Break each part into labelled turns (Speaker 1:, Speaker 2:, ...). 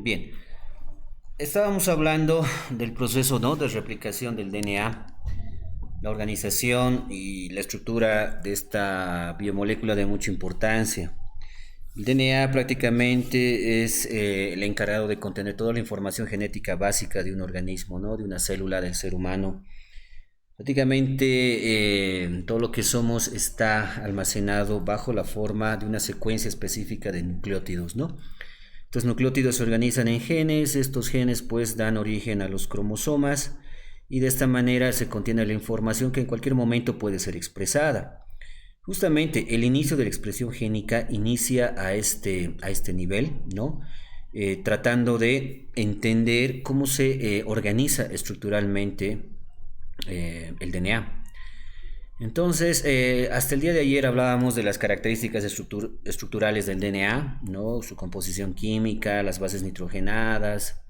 Speaker 1: Bien, estábamos hablando del proceso, ¿no?, de replicación del DNA, la organización y la estructura de esta biomolécula de mucha importancia. El DNA prácticamente es el encargado de contener toda la información genética básica de un organismo, ¿no?, de una célula del ser humano. Prácticamente todo lo que somos está almacenado bajo la forma de una secuencia específica de nucleótidos, ¿no? Estos nucleótidos se organizan en genes, estos genes pues dan origen a los cromosomas y de esta manera se contiene la información que en cualquier momento puede ser expresada. Justamente el inicio de la expresión génica inicia a este nivel, ¿no? Tratando de entender cómo se organiza estructuralmente el DNA. Entonces, hasta el día de ayer hablábamos de las características estructurales del DNA, ¿no? Su composición química, las bases nitrogenadas,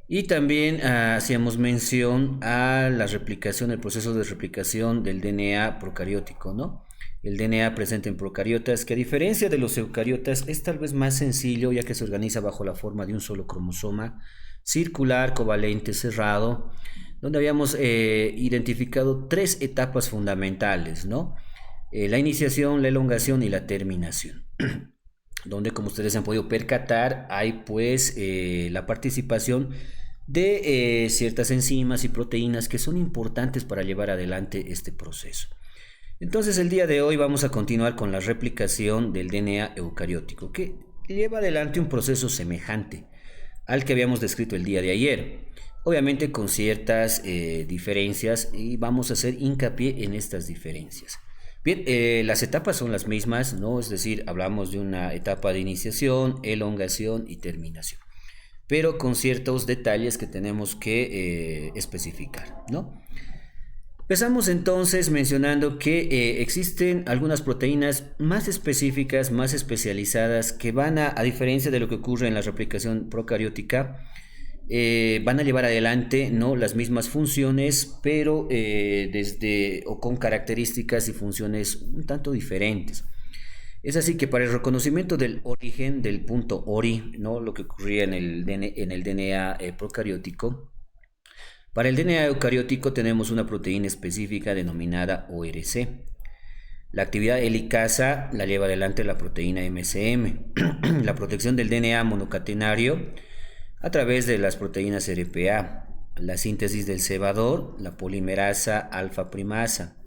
Speaker 1: y también hacíamos mención a la replicación, el proceso de replicación del DNA procariótico, ¿no? El DNA presente en procariotas, que a diferencia de los eucariotas es tal vez más sencillo, ya que se organiza bajo la forma de un solo cromosoma circular, covalente, cerrado, donde habíamos identificado tres etapas fundamentales, ¿no? La iniciación, la elongación y la terminación, donde, como ustedes han podido percatar, hay pues la participación de ciertas enzimas y proteínas que son importantes para llevar adelante este proceso. Entonces, el día de hoy vamos a continuar con la replicación del DNA eucariótico, que lleva adelante un proceso semejante al que habíamos descrito el día de ayer, obviamente con ciertas diferencias, y vamos a hacer hincapié en estas diferencias. Bien, las etapas son las mismas, ¿no? Es decir, hablamos de una etapa de iniciación, elongación y terminación, pero con ciertos detalles que tenemos que especificar, ¿no? Empezamos entonces mencionando que existen algunas proteínas más específicas, más especializadas, que van a diferencia de lo que ocurre en la replicación procariótica, van a llevar adelante, ¿no?, las mismas funciones, pero desde o con características y funciones un tanto diferentes. Es así que para el reconocimiento del origen del punto ORI, ¿no?, lo que ocurría en el DNA procariótico, para el DNA eucariótico tenemos una proteína específica denominada ORC. La actividad helicasa la lleva adelante la proteína MCM. La protección del DNA monocatenario a través de las proteínas RPA. La síntesis del cebador, la polimerasa alfa primasa.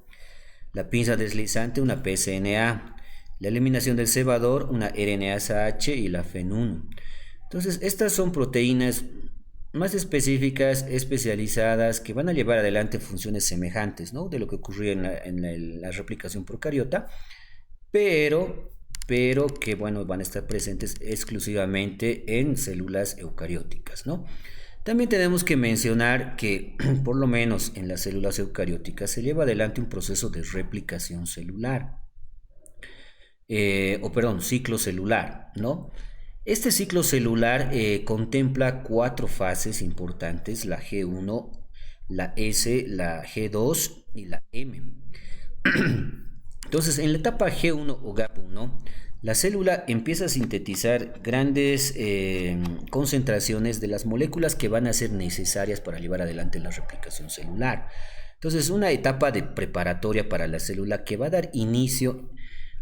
Speaker 1: La pinza deslizante, una PSNA. La eliminación del cebador, una RNasa H y la FEN1. Entonces, estas son proteínas más específicas, especializadas, que van a llevar adelante funciones semejantes, ¿no?, de lo que ocurría en la replicación procariota, pero, pero que, bueno, van a estar presentes exclusivamente en células eucarióticas, ¿no? También tenemos que mencionar que, por lo menos en las células eucarióticas, se lleva adelante un proceso de replicación celular, ciclo celular, ¿no? Este ciclo celular contempla cuatro fases importantes: la G1, la S, la G2 y la M. Entonces, en la etapa G1 o GAP1, la célula empieza a sintetizar grandes concentraciones de las moléculas que van a ser necesarias para llevar adelante la replicación celular. Entonces, una etapa de preparatoria para la célula que va a dar inicio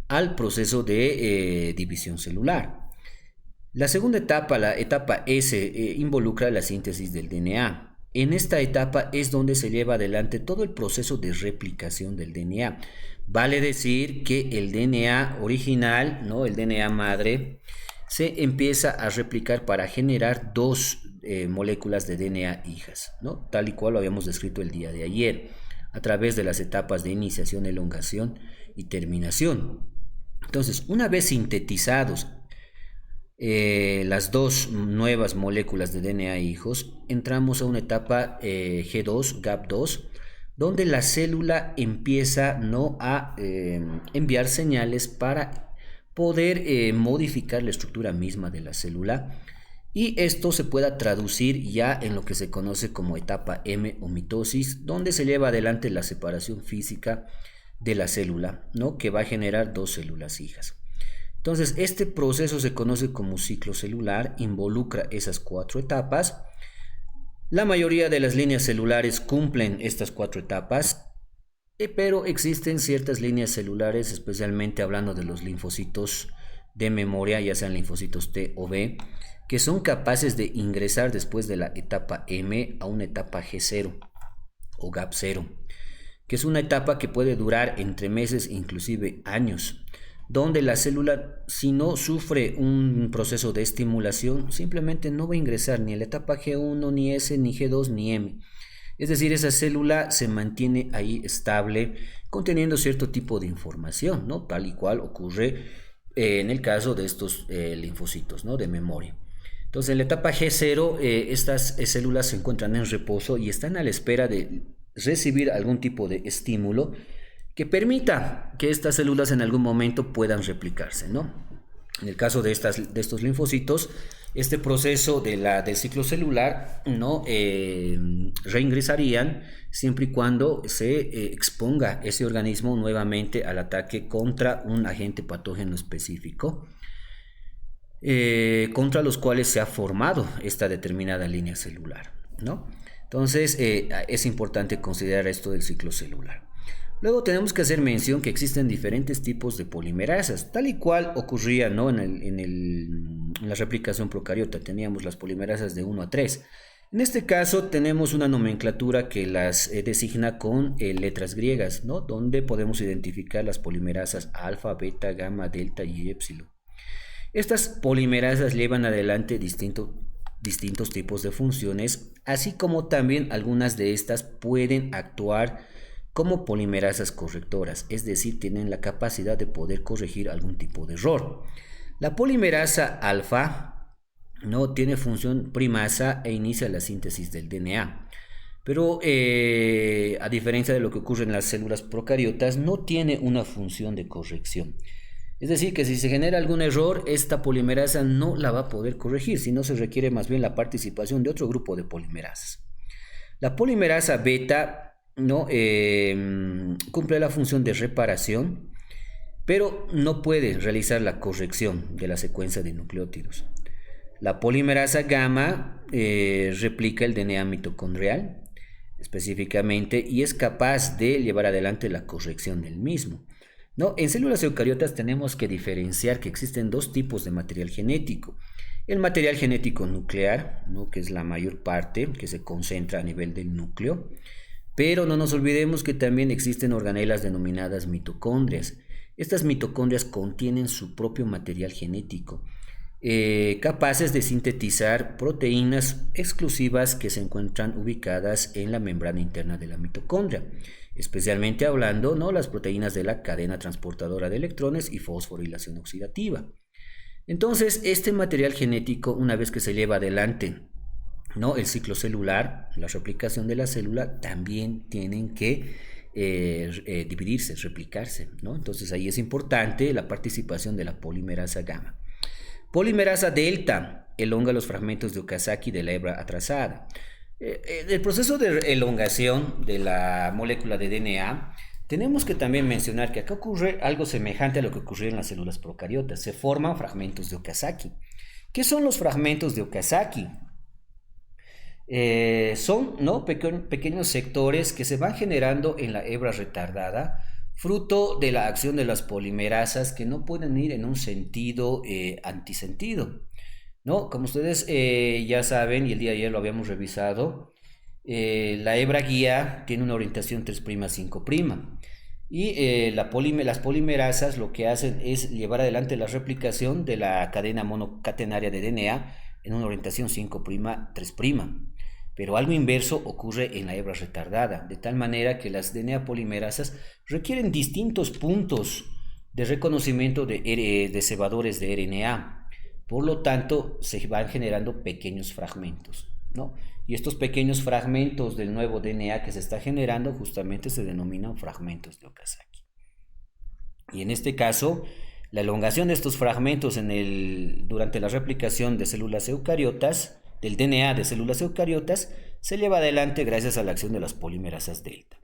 Speaker 1: al proceso de división celular. La segunda etapa, la etapa S, involucra la síntesis del DNA. En esta etapa es donde se lleva adelante todo el proceso de replicación del DNA. Vale decir que el DNA original, ¿no?, el DNA madre, se empieza a replicar para generar dos moléculas de DNA hijas, ¿no?, tal y cual lo habíamos descrito el día de ayer, a través de las etapas de iniciación, elongación y terminación. Entonces, una vez sintetizados las dos nuevas moléculas de DNA hijos, entramos a una etapa G2, GAP2, donde la célula empieza, ¿no?, a enviar señales para poder modificar la estructura misma de la célula, y esto se pueda traducir ya en lo que se conoce como etapa M o mitosis, donde se lleva adelante la separación física de la célula, ¿no?, que va a generar dos células hijas. Entonces, este proceso se conoce como ciclo celular, involucra esas 4 etapas. La mayoría de las líneas celulares cumplen estas 4 etapas, pero existen ciertas líneas celulares, especialmente hablando de los linfocitos de memoria, ya sean linfocitos T o B, que son capaces de ingresar después de la etapa M a una etapa G0 o GAP0, que es una etapa que puede durar entre meses, inclusive años, donde la célula, si no sufre un proceso de estimulación, simplemente no va a ingresar ni a la etapa G1, ni S, ni G2, ni M. Es decir, esa célula se mantiene ahí estable, conteniendo cierto tipo de información, ¿no? Tal y cual ocurre en el caso de estos linfocitos, ¿no? De memoria. Entonces, en la etapa G0, estas células se encuentran en reposo y están a la espera de recibir algún tipo de estímulo que permita que estas células en algún momento puedan replicarse, ¿no? En el caso de estos linfocitos, este proceso del ciclo celular, ¿no? Reingresarían siempre y cuando se exponga ese organismo nuevamente al ataque contra un agente patógeno específico, contra los cuales se ha formado esta determinada línea celular, ¿no? Entonces, es importante considerar esto del ciclo celular. Luego tenemos que hacer mención que existen diferentes tipos de polimerasas, tal y cual ocurría, ¿no? en la replicación procariota. Teníamos las polimerasas de 1 a 3. En este caso tenemos una nomenclatura que las designa con letras griegas, ¿no? Donde podemos identificar las polimerasas alfa, beta, gamma, delta y epsilon. Estas polimerasas llevan adelante distintos tipos de funciones, así como también algunas de estas pueden actuar como polimerasas correctoras, es decir, tienen la capacidad de poder corregir algún tipo de error. La polimerasa alfa no tiene función primasa e inicia la síntesis del DNA, pero a diferencia de lo que ocurre en las células procariotas, no tiene una función de corrección. Es decir, que si se genera algún error, esta polimerasa no la va a poder corregir, sino se requiere más bien la participación de otro grupo de polimerasas. La polimerasa beta no cumple la función de reparación, pero no puede realizar la corrección de la secuencia de nucleótidos. La polimerasa gamma replica el DNA mitocondrial específicamente y es capaz de llevar adelante la corrección del mismo, ¿no? En células eucariotas tenemos que diferenciar que existen 2 tipos de material genético. El material genético nuclear, ¿no? Que es la mayor parte que se concentra a nivel del núcleo. Pero no nos olvidemos que también existen organelas denominadas mitocondrias. Estas mitocondrias contienen su propio material genético, capaces de sintetizar proteínas exclusivas que se encuentran ubicadas en la membrana interna de la mitocondria, especialmente hablando, ¿no? Las proteínas de la cadena transportadora de electrones y fosforilación oxidativa. Entonces, este material genético, una vez que se lleva adelante, ¿no? El ciclo celular, la replicación de la célula, también tienen que dividirse, replicarse, ¿no? Entonces ahí es importante la participación de la polimerasa gamma. Polimerasa delta elonga los fragmentos de Okazaki de la hebra atrasada. El proceso de elongación de la molécula de DNA, tenemos que también mencionar que acá ocurre algo semejante a lo que ocurrió en las células procariotas. Se forman fragmentos de Okazaki. ¿Qué son los fragmentos de Okazaki? Son, ¿no? pequeños sectores que se van generando en la hebra retardada, fruto de la acción de las polimerasas que no pueden ir en un sentido antisentido, ¿no? Como ustedes ya saben, y el día de ayer lo habíamos revisado, la hebra guía tiene una orientación 3', 5', y las polimerasas lo que hacen es llevar adelante la replicación de la cadena monocatenaria de DNA en una orientación 5', 3'. Pero algo inverso ocurre en la hebra retardada, de tal manera que las DNA polimerasas requieren distintos puntos de reconocimiento de cebadores de RNA. Por lo tanto, se van generando pequeños fragmentos, ¿no? Y estos pequeños fragmentos del nuevo DNA que se está generando justamente se denominan fragmentos de Okazaki. Y en este caso, la elongación de estos fragmentos durante la replicación de células eucariotas, del DNA de células eucariotas, se lleva adelante gracias a la acción de las polimerasas delta.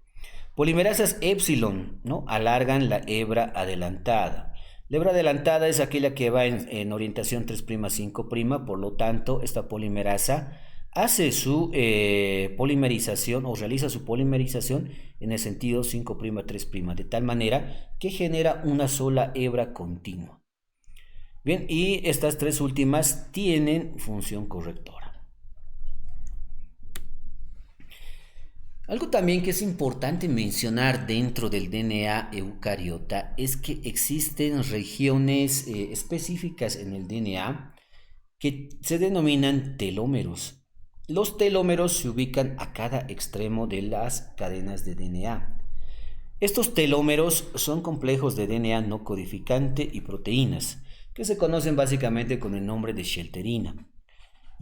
Speaker 1: Polimerasas epsilon, ¿no? Alargan la hebra adelantada. La hebra adelantada es aquella que va en orientación 3', 5', por lo tanto, esta polimerasa hace su polimerización o realiza su polimerización en el sentido 5', 3', de tal manera que genera una sola hebra continua. Bien, y estas tres últimas tienen función correctora. Algo también que es importante mencionar dentro del DNA eucariota es que existen regiones específicas en el DNA que se denominan telómeros. Los telómeros se ubican a cada extremo de las cadenas de DNA. Estos telómeros son complejos de DNA no codificante y proteínas, que se conocen básicamente con el nombre de shelterina,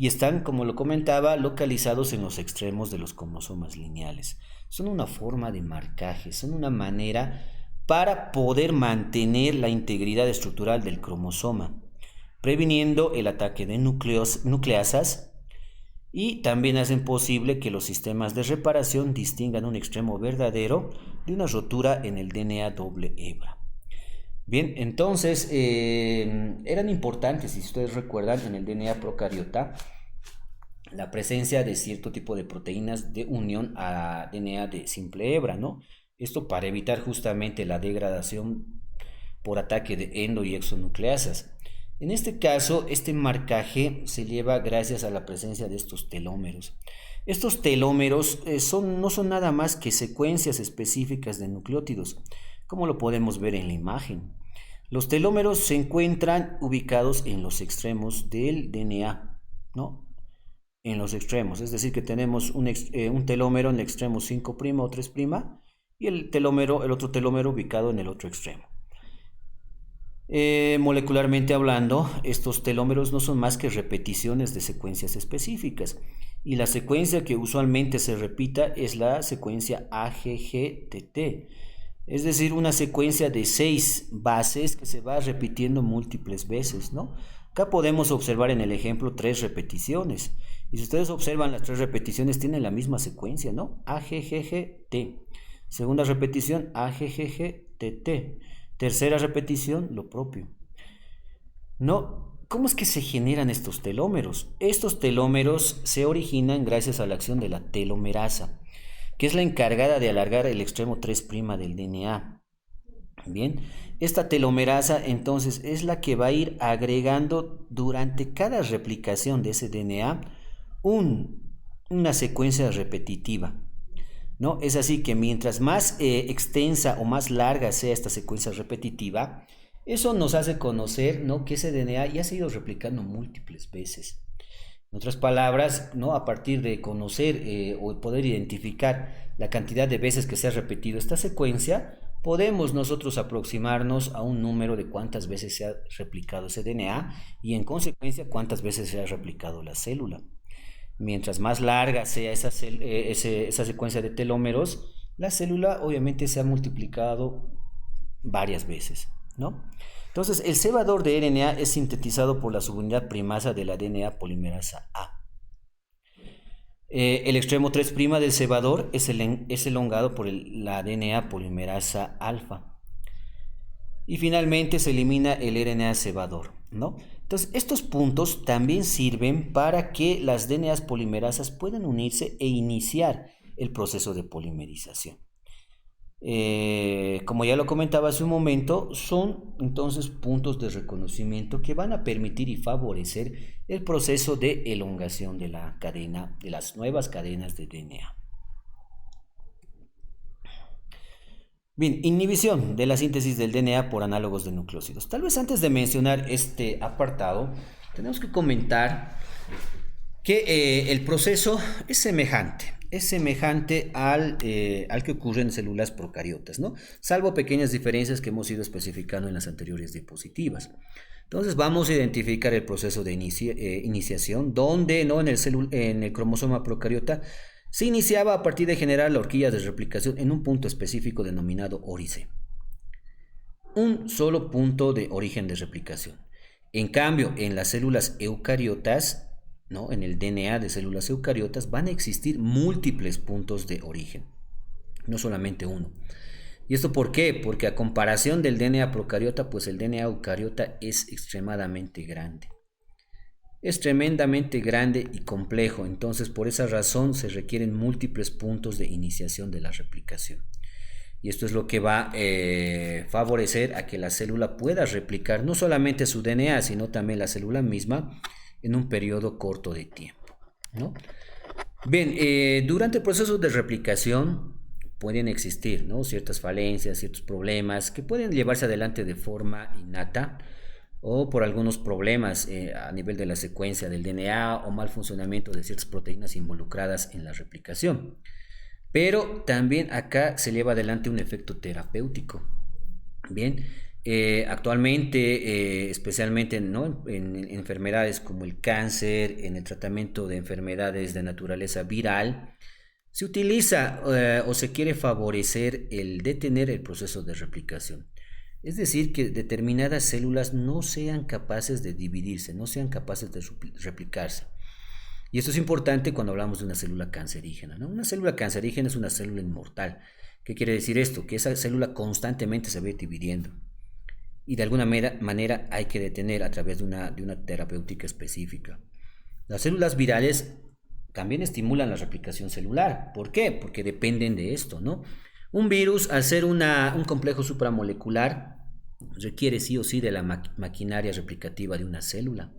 Speaker 1: y están, como lo comentaba, localizados en los extremos de los cromosomas lineales. Son una forma de marcaje, son una manera para poder mantener la integridad estructural del cromosoma, previniendo el ataque de nucleasas, y también hacen posible que los sistemas de reparación distingan un extremo verdadero de una rotura en el DNA doble hebra. Bien, entonces eran importantes, si ustedes recuerdan, en el DNA procariota la presencia de cierto tipo de proteínas de unión a DNA de simple hebra, ¿no? Esto para evitar justamente la degradación por ataque de endo y exonucleasas. En este caso, este marcaje se lleva gracias a la presencia de estos telómeros. Estos telómeros no son nada más que secuencias específicas de nucleótidos, como lo podemos ver en la imagen. Los telómeros se encuentran ubicados en los extremos del DNA, ¿no? En los extremos, es decir, que tenemos un telómero en el extremo 5' o 3' y el otro telómero ubicado en el otro extremo. Molecularmente hablando, estos telómeros no son más que repeticiones de secuencias específicas, y la secuencia que usualmente se repita es la secuencia AGGTT, es decir, una secuencia de 6 bases que se va repitiendo múltiples veces, ¿no? Acá podemos observar en el ejemplo 3 repeticiones, y si ustedes observan las 3 repeticiones tienen la misma secuencia, ¿no? AGGGT, segunda repetición AGGGTT, tercera repetición, lo propio. ¿No? ¿Cómo es que se generan estos telómeros? Estos telómeros se originan gracias a la acción de la telomerasa, que es la encargada de alargar el extremo 3' del DNA. Bien, esta telomerasa entonces es la que va a ir agregando durante cada replicación de ese DNA una secuencia repetitiva, ¿no? Es así que mientras más extensa o más larga sea esta secuencia repetitiva, eso nos hace conocer, ¿no?, que ese DNA ya se ha ido replicando múltiples veces. En otras palabras, ¿no?, a partir de conocer o poder identificar la cantidad de veces que se ha repetido esta secuencia, podemos nosotros aproximarnos a un número de cuántas veces se ha replicado ese DNA y en consecuencia cuántas veces se ha replicado la célula. Mientras más larga sea esa secuencia de telómeros, la célula obviamente se ha multiplicado varias veces, ¿no? Entonces, el cebador de RNA es sintetizado por la subunidad primasa de la DNA polimerasa A. El extremo 3' del cebador es elongado por la DNA polimerasa alfa. Y finalmente se elimina el RNA cebador, ¿no? Entonces, estos puntos también sirven para que las DNAs polimerasas puedan unirse e iniciar el proceso de polimerización. Como ya lo comentaba hace un momento, son entonces puntos de reconocimiento que van a permitir y favorecer el proceso de elongación de la cadena, de las nuevas cadenas de DNA. Bien, inhibición de la síntesis del DNA por análogos de nucleósidos. Tal vez antes de mencionar este apartado, tenemos que comentar que el proceso es semejante al que ocurre en células procariotas, ¿no? Salvo pequeñas diferencias que hemos ido especificando en las anteriores diapositivas. Entonces vamos a identificar el proceso de iniciación, donde, ¿no?, en el cromosoma procariota se iniciaba a partir de generar la horquilla de replicación en un punto específico denominado órice. Un solo punto de origen de replicación. En cambio, en las células eucariotas, ¿no?, en el DNA de células eucariotas van a existir múltiples puntos de origen, no solamente uno. ¿Y esto por qué? Porque a comparación del DNA procariota, pues el DNA eucariota es extremadamente grande. Es tremendamente grande y complejo, entonces por esa razón se requieren múltiples puntos de iniciación de la replicación. Y esto es lo que va a favorecer a que la célula pueda replicar no solamente su DNA, sino también la célula misma en un periodo corto de tiempo, ¿no? Bien, durante el proceso de replicación pueden existir, ¿no?, ciertas falencias, ciertos problemas que pueden llevarse adelante de forma innata o por algunos problemas a nivel de la secuencia del DNA o mal funcionamiento de ciertas proteínas involucradas en la replicación. Pero también acá se lleva adelante un efecto terapéutico. Bien, actualmente, especialmente, ¿no?, en enfermedades como el cáncer, en el tratamiento de enfermedades de naturaleza viral, se utiliza o se quiere favorecer el detener el proceso de replicación. Es decir, que determinadas células no sean capaces de dividirse, no sean capaces de replicarse. Y esto es importante cuando hablamos de una célula cancerígena, ¿no? Una célula cancerígena es una célula inmortal. ¿Qué quiere decir esto? Que esa célula constantemente se va a ir dividiendo. Y de alguna manera hay que detener a través de una terapéutica específica. Las células virales también estimulan la replicación celular. ¿Por qué? Porque dependen de esto, ¿no? Un virus, al ser un complejo supramolecular, requiere sí o sí de la maquinaria replicativa de una célula.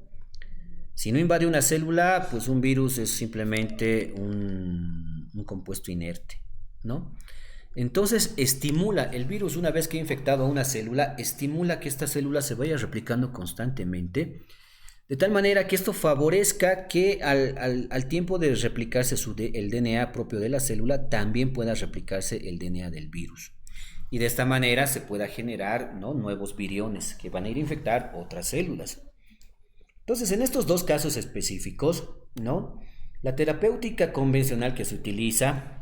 Speaker 1: Si no invade una célula, pues un virus es simplemente un compuesto inerte, ¿no? Entonces estimula, el virus, una vez que ha infectado a una célula, estimula que esta célula se vaya replicando constantemente, de tal manera que esto favorezca que al tiempo de replicarse el DNA propio de la célula, también pueda replicarse el DNA del virus. Y de esta manera se pueda generar, ¿no?, nuevos viriones que van a ir a infectar otras células. Entonces, en estos dos casos específicos, ¿no?, la terapéutica convencional que se utiliza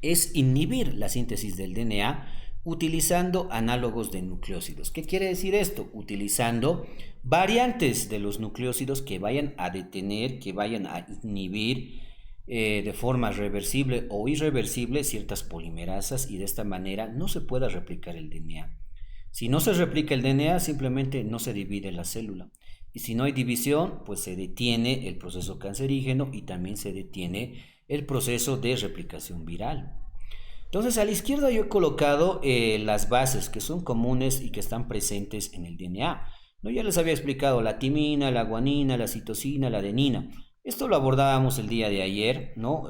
Speaker 1: es inhibir la síntesis del DNA utilizando análogos de nucleósidos. ¿Qué quiere decir esto? Utilizando variantes de los nucleósidos que vayan a detener, que vayan a inhibir de forma reversible o irreversible ciertas polimerasas, y de esta manera no se pueda replicar el DNA. Si no se replica el DNA, simplemente no se divide la célula. Y si no hay división, pues se detiene el proceso cancerígeno y también se detiene el proceso de replicación viral. Entonces, a la izquierda yo he colocado las bases que son comunes y que están presentes en el DNA. ¿No? Ya les había explicado la timina, la guanina, la citosina, la adenina. Esto lo abordábamos el día de ayer, ¿no?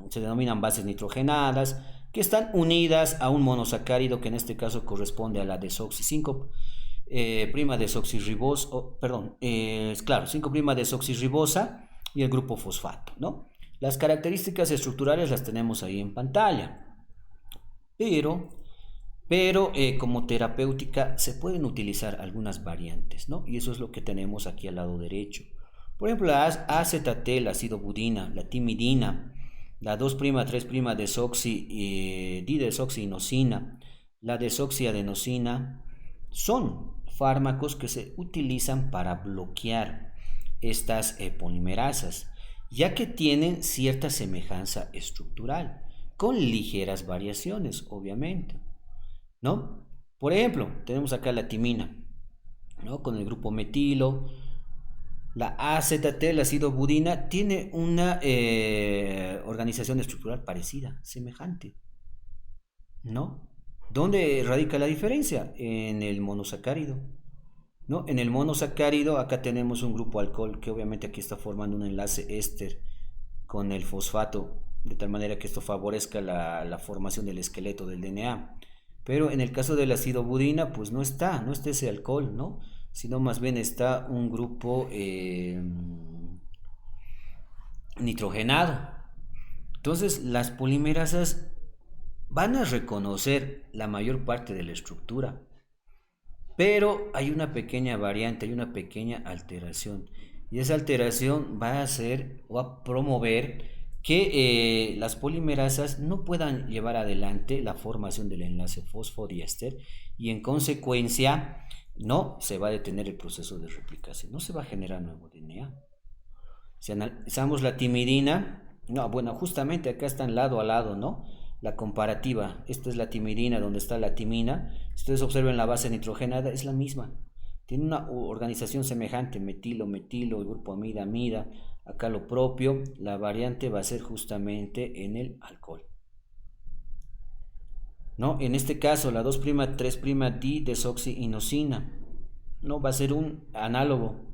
Speaker 1: Se denominan bases nitrogenadas, que están unidas a un monosacárido que en este caso corresponde a la desoxi 5' desoxirribosa, claro, 5' desoxirribosa y el grupo fosfato, ¿no? Las características estructurales las tenemos ahí en pantalla. Pero como terapéutica se pueden utilizar algunas variantes, ¿no? Y eso es lo que tenemos aquí al lado derecho. Por ejemplo, la AZT, la acidobudina, la timidina, la 2'3' didesoxiinosina, la desoxiadenosina, son fármacos que se utilizan para bloquear estas polimerasas, ya que tienen cierta semejanza estructural, con ligeras variaciones, obviamente, ¿no? Por ejemplo, tenemos acá la timina, ¿no?, con el grupo metilo. La AZT, la acidobudina, tiene una organización estructural parecida, semejante, ¿no? ¿Dónde radica la diferencia? En el monosacárido, ¿no? En el monosacárido acá tenemos un grupo alcohol que obviamente aquí está formando un enlace éster con el fosfato, de tal manera que esto favorezca la formación del esqueleto del DNA. Pero en el caso de la acidobudina, pues no está ese alcohol, ¿no?, sino más bien está un grupo nitrogenado. Entonces las polimerasas van a reconocer la mayor parte de la estructura, pero hay una pequeña variante, hay una pequeña alteración, y esa alteración va a hacer o a promover que las polimerasas no puedan llevar adelante la formación del enlace fosfodiéster, y en consecuencia no se va a detener el proceso de replicación, no se va a generar nuevo DNA. Si analizamos la timidina, no, bueno, justamente acá están lado a lado, ¿no? la comparativa. Esta es la timidina, donde está la timina. Si ustedes observan la base nitrogenada, es la misma. Tiene una organización semejante, metilo, metilo, el grupo amida, amida. Acá lo propio, la variante va a ser justamente en el alcohol. ¿No? En este caso, la 2'3' didesoxiinosina, ¿no? Va a ser un análogo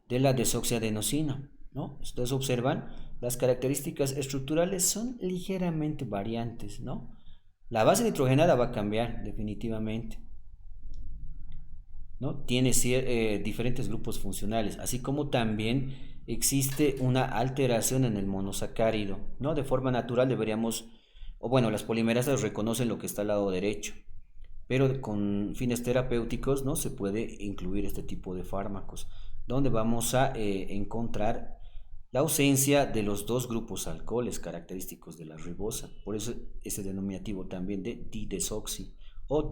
Speaker 1: de la desoxiadenosina, ¿no? Ustedes observan, las características estructurales son ligeramente variantes, ¿no? La base nitrogenada va a cambiar definitivamente, ¿no? Tiene diferentes grupos funcionales, así como también existe una alteración en el monosacárido, ¿no? De forma natural deberíamos, o bueno, las polimerasas reconocen lo que está al lado derecho, pero con fines terapéuticos, ¿no? Se puede incluir este tipo de fármacos, donde vamos a encontrar la ausencia de los dos grupos alcoholes característicos de la ribosa. Por eso ese denominativo también de didesoxi o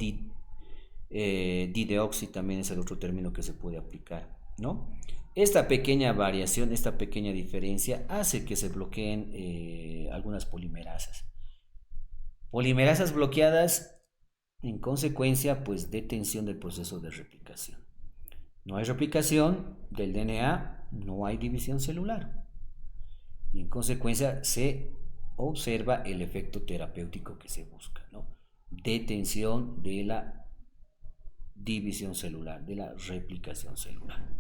Speaker 1: dideoxi también es el otro término que se puede aplicar, ¿no? Esta pequeña variación, esta pequeña diferencia hace que se bloqueen algunas polimerasas. Polimerasas bloqueadas, en consecuencia, pues detención del proceso de replicación. No hay replicación del DNA, no hay división celular. Y en consecuencia se observa el efecto terapéutico que se busca, ¿no? Detención de la división celular, de la replicación celular.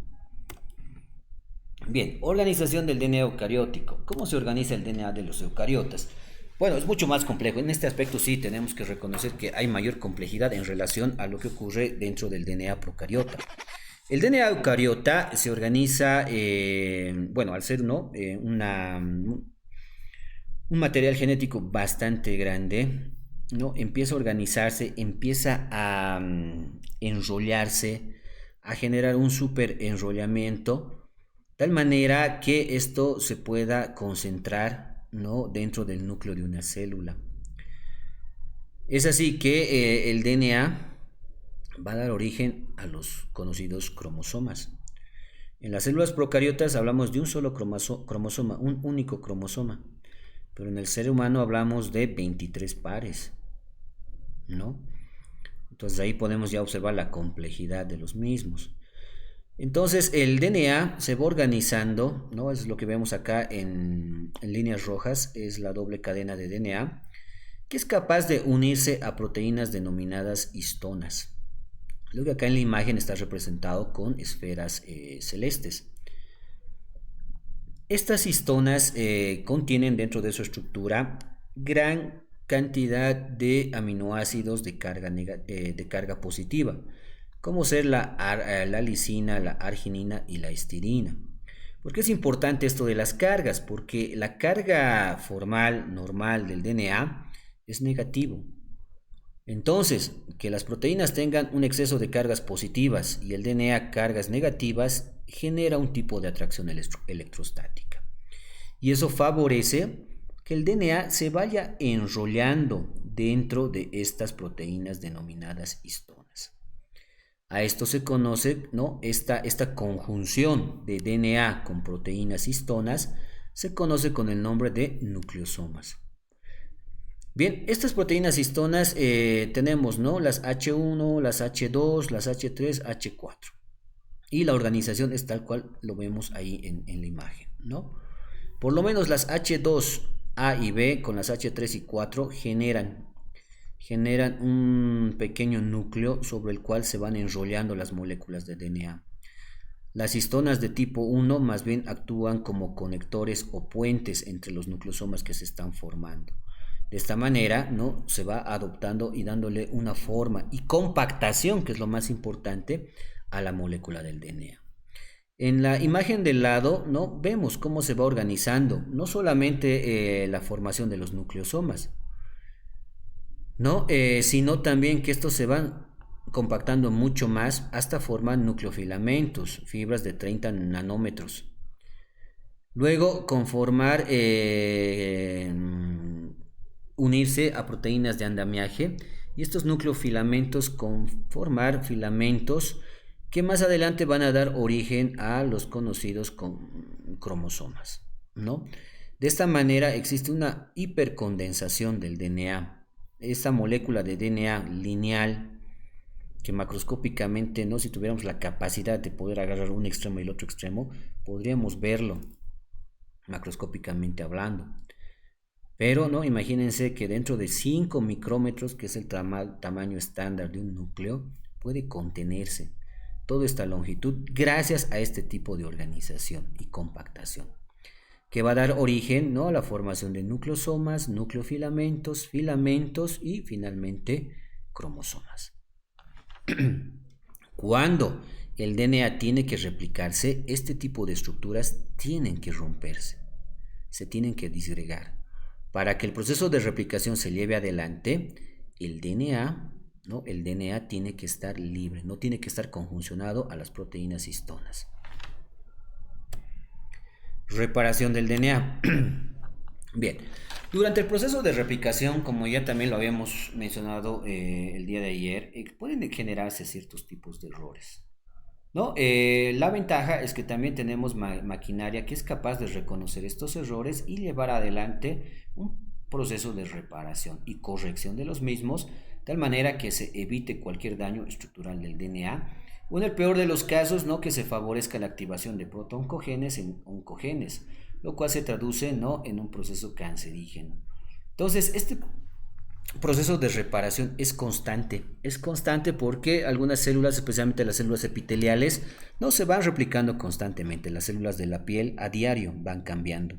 Speaker 1: Bien, organización del DNA eucariótico. ¿Cómo se organiza el DNA de los eucariotas? Bueno, es mucho más complejo. En este aspecto sí tenemos que reconocer que hay mayor complejidad en relación a lo que ocurre dentro del DNA procariota. El DNA eucariota se organiza, bueno, al ser un material genético bastante grande, ¿no? Empieza a organizarse, empieza a enrollarse, a generar un super enrollamiento, de tal manera que esto se pueda concentrar, ¿no? Dentro del núcleo de una célula. Es así que el DNA va a dar origen a los conocidos cromosomas. En las células procariotas hablamos de un solo cromosoma, un único cromosoma, pero en el ser humano hablamos de 23 pares, ¿no? Entonces ahí podemos ya observar la complejidad de los mismos. Entonces el DNA se va organizando, ¿no? Es lo que vemos acá en líneas rojas, es la doble cadena de DNA, que es capaz de unirse a proteínas denominadas histonas. Lo que acá en la imagen está representado con esferas celestes. Estas histonas contienen dentro de su estructura gran cantidad de aminoácidos de carga positiva, como ser la lisina, la arginina y la histidina. ¿Por qué es importante esto de las cargas? Porque la carga formal, normal del DNA es negativo. Entonces, que las proteínas tengan un exceso de cargas positivas y el DNA cargas negativas genera un tipo de atracción electrostática. Y eso favorece que el DNA se vaya enrollando dentro de estas proteínas denominadas histonas. A esto se conoce, ¿no? Esta conjunción de DNA con proteínas histonas se conoce con el nombre de nucleosomas. Bien, estas proteínas histonas tenemos, ¿no? Las H1, las H2, las H3, H4. Y la organización es tal cual lo vemos ahí en la imagen, ¿no? Por lo menos las H2, A y B con las H3 y 4 generan un pequeño núcleo sobre el cual se van enrollando las moléculas de DNA. Las histonas de tipo 1 más bien actúan como conectores o puentes entre los nucleosomas que se están formando. De esta manera, ¿no? Se va adoptando y dándole una forma y compactación, que es lo más importante, a la molécula del DNA. En la imagen del lado, ¿no? Vemos cómo se va organizando, no solamente la formación de los nucleosomas, ¿no? Sino también que estos se van compactando mucho más hasta formar nucleofilamentos, fibras de 30 nanómetros. Luego, conformar unirse a proteínas de andamiaje y estos nucleofilamentos conformar filamentos que más adelante van a dar origen a los conocidos cromosomas, ¿no? De esta manera existe una hipercondensación del DNA. Esta molécula de DNA lineal que macroscópicamente, ¿no? Si tuviéramos la capacidad de poder agarrar un extremo y el otro extremo, podríamos verlo macroscópicamente hablando. Pero no, imagínense que dentro de 5 micrómetros, que es el tamaño estándar de un núcleo, puede contenerse toda esta longitud gracias a este tipo de organización y compactación, que va a dar origen, ¿no?, a la formación de nucleosomas, nucleofilamentos, filamentos y finalmente cromosomas. Cuando el DNA tiene que replicarse, este tipo de estructuras tienen que romperse, se tienen que disgregar. Para que el proceso de replicación se lleve adelante, el DNA, ¿no?, el DNA tiene que estar libre, no tiene que estar conjuncionado a las proteínas histonas. Reparación del DNA. Bien, durante el proceso de replicación, como ya también lo habíamos mencionado el día de ayer, pueden generarse ciertos tipos de errores, ¿no? La ventaja es que también tenemos maquinaria que es capaz de reconocer estos errores y llevar adelante un proceso de reparación y corrección de los mismos, de tal manera que se evite cualquier daño estructural del DNA, o en el peor de los casos, ¿no?, que se favorezca la activación de protooncogenes en oncogenes, lo cual se traduce, ¿no?, en un proceso cancerígeno. Entonces, este proceso de reparación es constante porque algunas células, especialmente las células epiteliales, no se van replicando constantemente. Las células de la piel a diario van cambiando.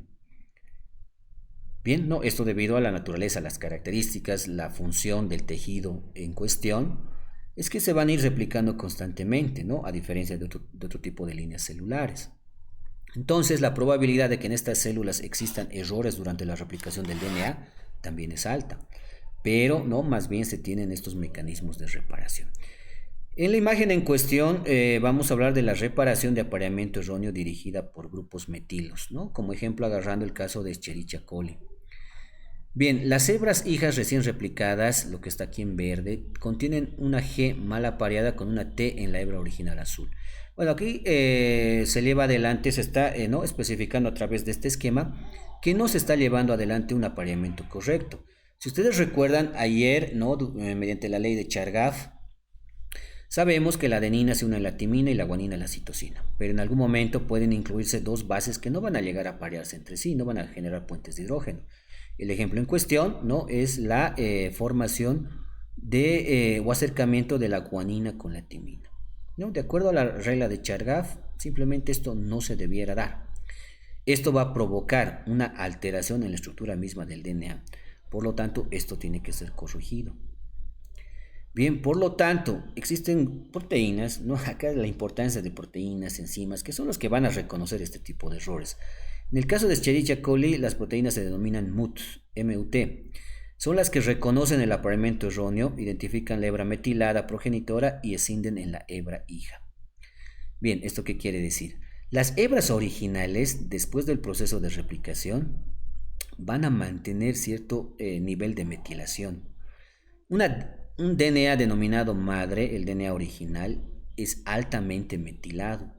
Speaker 1: Bien, no, esto debido a la naturaleza, las características, la función del tejido en cuestión, es que se van a ir replicando constantemente, ¿no?, a diferencia de otro tipo de líneas celulares. Entonces, la probabilidad de que en estas células existan errores durante la replicación del DNA también es alta, pero no, más bien se tienen estos mecanismos de reparación. En la imagen en cuestión vamos a hablar de la reparación de apareamiento erróneo dirigida por grupos metilos, ¿no?, como ejemplo agarrando el caso de Escherichia coli. Bien, las hebras hijas recién replicadas, lo que está aquí en verde, contienen una G mal apareada con una T en la hebra original azul. Bueno, aquí se lleva adelante, se está ¿no?, especificando a través de este esquema que no se está llevando adelante un apareamiento correcto. Si ustedes recuerdan, ayer, ¿no?, mediante la ley de Chargaff, sabemos que la adenina se une a la timina y la guanina a la citosina, pero en algún momento pueden incluirse dos bases que no van a llegar a aparearse entre sí, no van a generar puentes de hidrógeno. El ejemplo en cuestión, ¿no?, es la formación de o acercamiento de la guanina con la timina, ¿no? De acuerdo a la regla de Chargaff, simplemente esto no se debiera dar. Esto va a provocar una alteración en la estructura misma del DNA. Por lo tanto, esto tiene que ser corregido. Bien, por lo tanto, existen proteínas, ¿no? Acá la importancia de proteínas, enzimas, que son los que van a reconocer este tipo de errores. En el caso de Escherichia coli, las proteínas se denominan MUT, M-U-T. Son las que reconocen el apareamiento erróneo, identifican la hebra metilada progenitora y escinden en la hebra hija. Bien, ¿esto qué quiere decir? Las hebras originales, después del proceso de replicación, van a mantener cierto nivel de metilación. Un DNA denominado madre, el DNA original, es altamente metilado.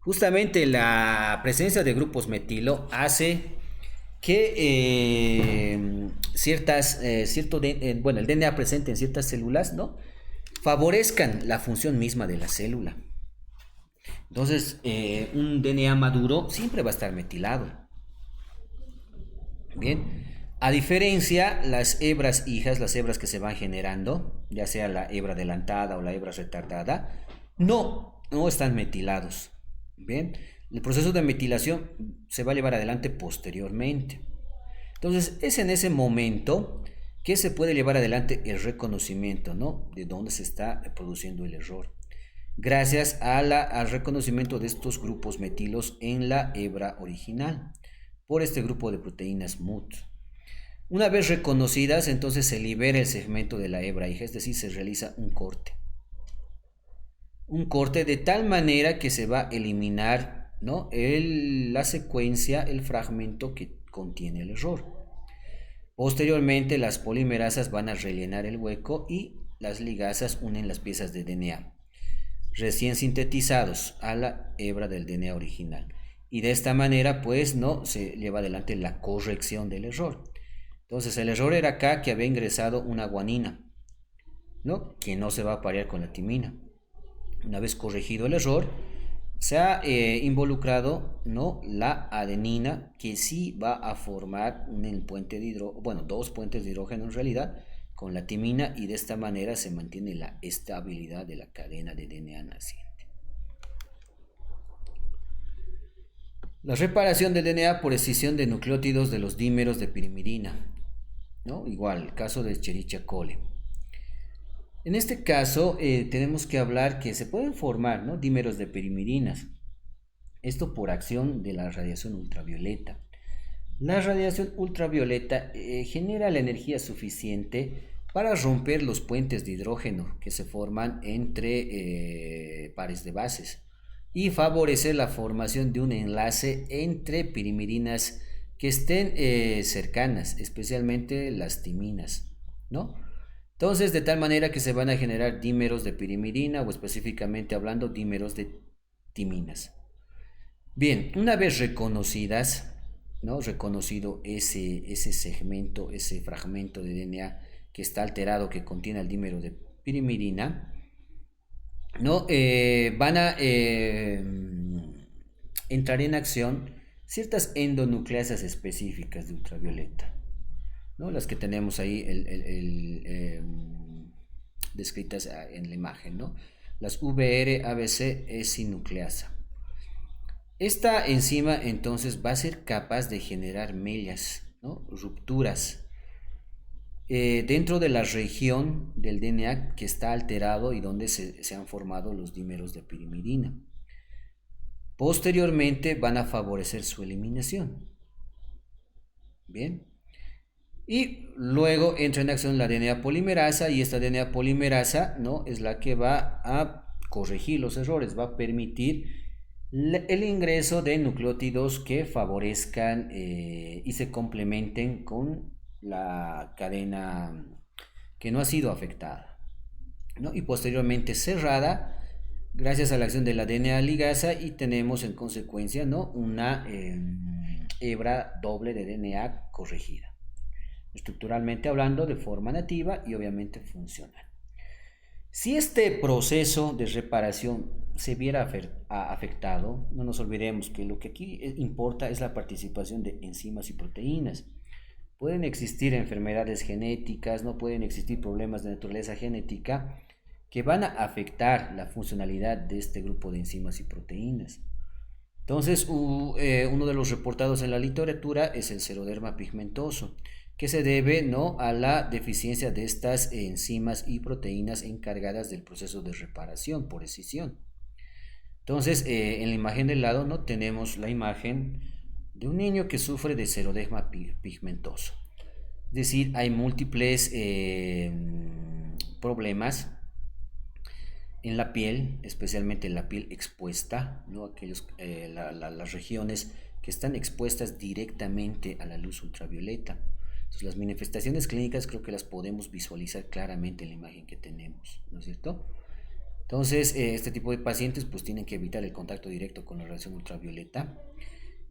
Speaker 1: Justamente la presencia de grupos metilo hace que el DNA presente en ciertas células, ¿no?, favorezcan la función misma de la célula. Entonces, un DNA maduro siempre va a estar metilado. Bien, a diferencia, las hebras hijas, las hebras que se van generando, ya sea la hebra adelantada o la hebra retardada, no están metilados. Bien, el proceso de metilación se va a llevar adelante posteriormente. Entonces, es en ese momento que se puede llevar adelante el reconocimiento, ¿no?, de dónde se está produciendo el error, gracias al reconocimiento de estos grupos metilos en la hebra original por este grupo de proteínas MUT. Una vez reconocidas, entonces se libera el segmento de la hebra hija, es decir, se realiza un corte. Un corte de tal manera que se va a eliminar, ¿no?, la secuencia, el fragmento que contiene el error. Posteriormente, las polimerasas van a rellenar el hueco y las ligasas unen las piezas de DNA recién sintetizados a la hebra del DNA original. y de esta manera pues no se lleva adelante la corrección del error. Entonces el error era acá que había ingresado una guanina, ¿no? Que no se va a parear con la timina. Una vez corregido el error, se ha involucrado, ¿no?, la adenina, que sí va a formar un puente de hidrógeno, bueno, dos puentes de hidrógeno en realidad, con la timina, y de esta manera se mantiene la estabilidad de la cadena de DNA naciente. La reparación del DNA por escisión de nucleótidos de los dímeros de pirimidina, ¿no? Igual, caso de Escherichia coli. En este caso, tenemos que hablar que se pueden formar, ¿no?, dímeros de pirimidina. Esto por acción de la radiación ultravioleta. La radiación ultravioleta genera la energía suficiente para romper los puentes de hidrógeno que se forman entre pares de bases y favorecer la formación de un enlace entre pirimidinas que estén cercanas, especialmente las timinas, ¿no? Entonces, de tal manera que se van a generar dímeros de pirimidina, o específicamente hablando, dímeros de timinas. Bien, una vez reconocidas, ¿no?, reconocido ese segmento, ese fragmento de DNA que está alterado, que contiene el dímero de pirimidina, ¿no? Van a entrar en acción ciertas endonucleasas específicas de ultravioleta, ¿no? Las que tenemos ahí descritas en la imagen, ¿no? Las VR-ABC sinucleasa. Esta enzima entonces va a ser capaz de generar mellas, ¿no?, rupturas dentro de la región del DNA que está alterado y donde se han formado los dímeros de pirimidina. Posteriormente van a favorecer su eliminación. Bien. Y luego entra en acción la DNA polimerasa, y esta DNA polimerasa, ¿no?, es la que va a corregir los errores, va a permitir el ingreso de nucleótidos que favorezcan y se complementen con la cadena que no ha sido afectada, ¿no?, y posteriormente cerrada gracias a la acción de la DNA ligasa, y tenemos en consecuencia, ¿no?, una hebra doble de DNA corregida, estructuralmente hablando, de forma nativa y obviamente funcional. Si este proceso de reparación se viera afectado, no nos olvidemos que lo que aquí importa es la participación de enzimas y proteínas. Pueden existir enfermedades genéticas, no pueden existir problemas de naturaleza genética que van a afectar la funcionalidad de este grupo de enzimas y proteínas. Entonces, uno de los reportados en la literatura es el xeroderma pigmentoso, que se debe, ¿no?, a la deficiencia de estas enzimas y proteínas encargadas del proceso de reparación por escisión. Entonces, en la imagen del lado, ¿no?, tenemos la imagen de un niño que sufre de xeroderma pigmentoso. Es decir, hay múltiples problemas en la piel, especialmente en la piel expuesta, ¿no?, las regiones que están expuestas directamente a la luz ultravioleta. Entonces, las manifestaciones clínicas creo que las podemos visualizar claramente en la imagen que tenemos, ¿no es cierto? Entonces, este tipo de pacientes pues tienen que evitar el contacto directo con la radiación ultravioleta,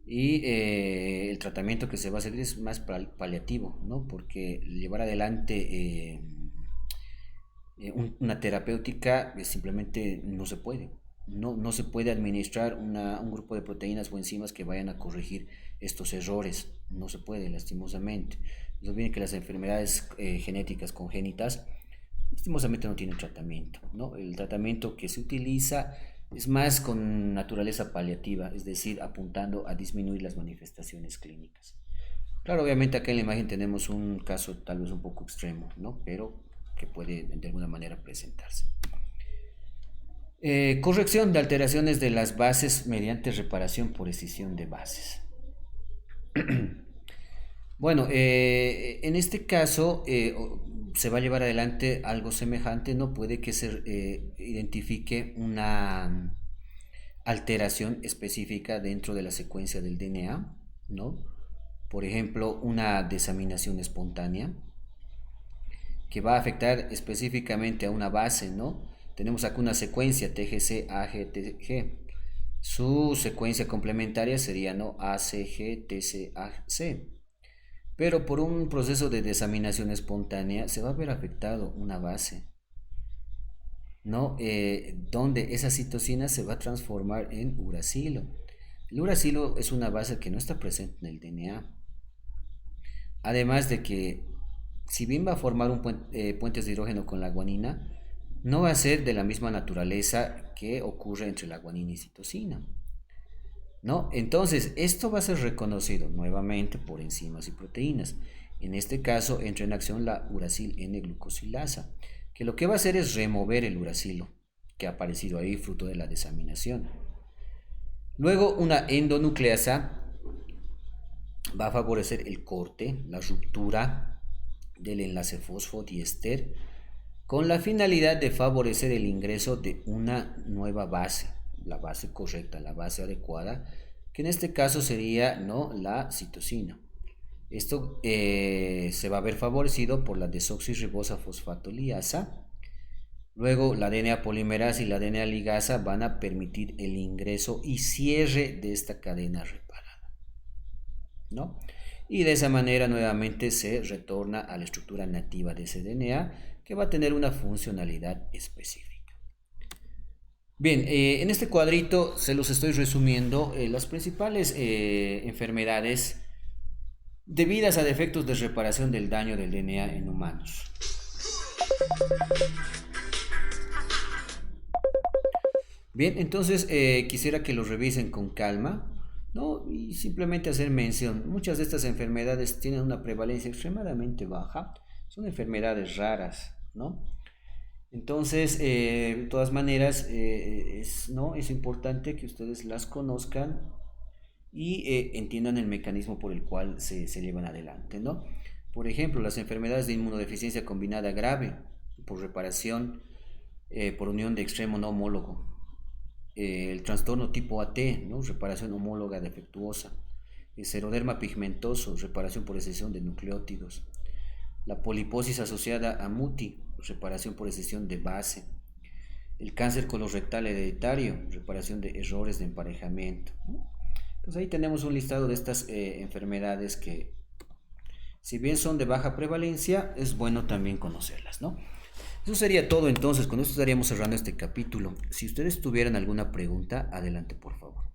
Speaker 1: y el tratamiento que se va a hacer es más paliativo, ¿no?, porque llevar adelante una terapéutica simplemente no se puede. No se puede administrar un grupo de proteínas o enzimas que vayan a corregir estos errores. No se puede, lastimosamente. No olviden que las enfermedades genéticas congénitas, lastimosamente, no tienen tratamiento, ¿no? El tratamiento que se utiliza es más con naturaleza paliativa, es decir, apuntando a disminuir las manifestaciones clínicas. Claro, obviamente acá en la imagen tenemos un caso tal vez un poco extremo, ¿no?, pero que puede de alguna manera presentarse. Corrección de alteraciones de las bases mediante reparación por escisión de bases. Bueno, en este caso se va a llevar adelante algo semejante, no puede que se identifique una alteración específica dentro de la secuencia del DNA, ¿no? Por ejemplo, una desaminación espontánea que va a afectar específicamente a una base, ¿no? Tenemos acá una secuencia TGC-AGTG. Su secuencia complementaria sería ¿no? ACG, TCAC. Pero por un proceso de desaminación espontánea se va a ver afectado una base, ¿no? Donde esa citosina se va a transformar en uracilo. El uracilo es una base que no está presente en el DNA. Además de que, si bien va a formar puentes de hidrógeno con la guanina, no va a ser de la misma naturaleza que ocurre entre la guanina y citosina, ¿no? Entonces, esto va a ser reconocido nuevamente por enzimas y proteínas. En este caso, entra en acción la uracil N-glucosilasa, que lo que va a hacer es remover el uracilo que ha aparecido ahí fruto de la desaminación. Luego, una endonucleasa va a favorecer el corte, la ruptura del enlace fosfodiéster con la finalidad de favorecer el ingreso de una nueva base, la base correcta, la base adecuada, que en este caso sería ¿no? la citosina. Esto se va a ver favorecido por la desoxirribosa fosfatoliasa. Luego la DNA polimerasa y la DNA ligasa van a permitir el ingreso y cierre de esta cadena reparada, ¿no? Y de esa manera nuevamente se retorna a la estructura nativa de ese DNA que va a tener una funcionalidad específica. Bien, en este cuadrito se los estoy resumiendo las principales enfermedades debidas a defectos de reparación del daño del DNA en humanos. Bien, entonces quisiera que lo revisen con calma, ¿no? Y simplemente hacer mención. Muchas de estas enfermedades tienen una prevalencia extremadamente baja, son enfermedades raras, ¿no? Entonces, de todas maneras, ¿no? Es importante que ustedes las conozcan y entiendan el mecanismo por el cual se llevan adelante, ¿no? Por ejemplo, las enfermedades de inmunodeficiencia combinada grave por reparación por unión de extremo no homólogo, el trastorno tipo AT, ¿no? Reparación homóloga defectuosa, el seroderma pigmentoso, reparación por excesión de nucleótidos, la poliposis asociada a MUTI, reparación por excesión de base, el cáncer colorectal hereditario, reparación de errores de emparejamiento, ¿no? Entonces ahí tenemos un listado de estas enfermedades que, si bien son de baja prevalencia, es bueno también conocerlas, ¿no? Eso sería todo entonces, con esto estaríamos cerrando este capítulo. Si ustedes tuvieran alguna pregunta, adelante por favor.